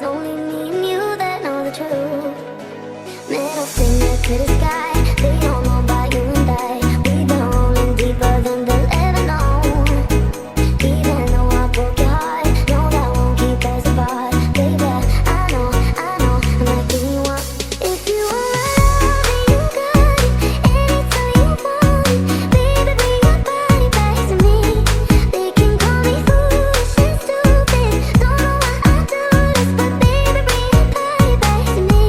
only me and you that know the truth. Middle finger to the sky, they don't know about you and I. We've been rolling deeper than they'll ever know. Even though I broke your heart, no, that won't keep us apart. Baby, I know, I'm not giving you up. If you want my love, then you got it. Anytime you want it, baby, bring your body back to me. They can call me foolish and stupid, don't know why I do this, but baby, bring your body back to me.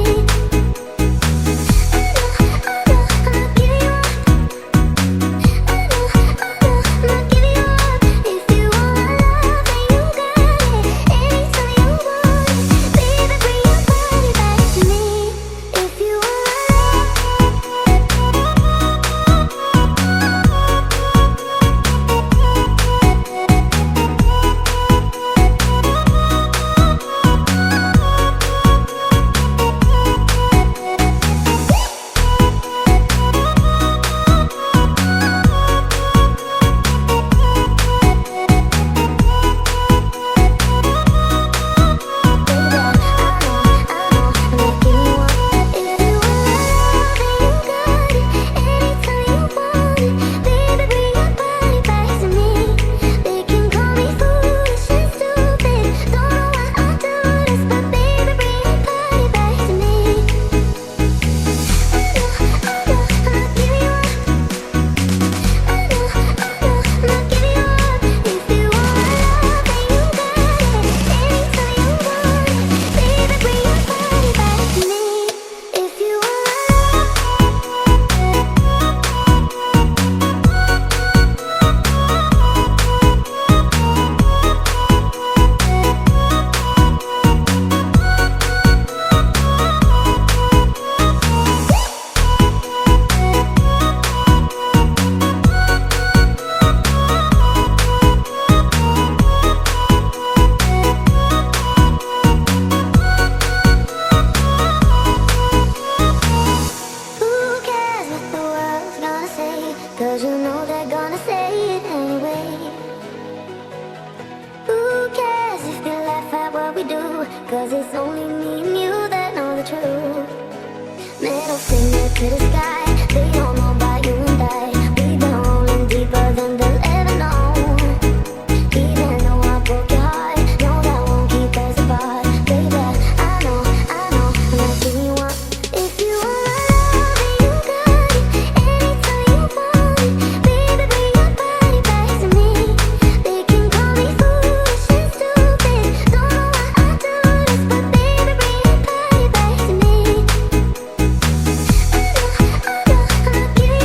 Cause you know they're gonna say it anyway. Who cares if they laugh at what we do? Cause it's only me and you that know the truth. Middle finger to the sky, they don't know about you and I. We've been rolling deeper than they'll ever know. Even though I broke your heart, no, that won't keep us apart. Baby, I know, I'm not giving you up. If you want my love, then you got it. Anytime you want it, baby, bring your body back to me. They can call me foolish and stupid, don't know why I do this, but baby, bring your body back to me. I know, I'm not giving you up.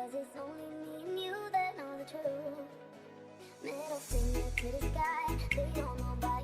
cause it's only me and you that know the truth. Middle finger to the sky, they don't know about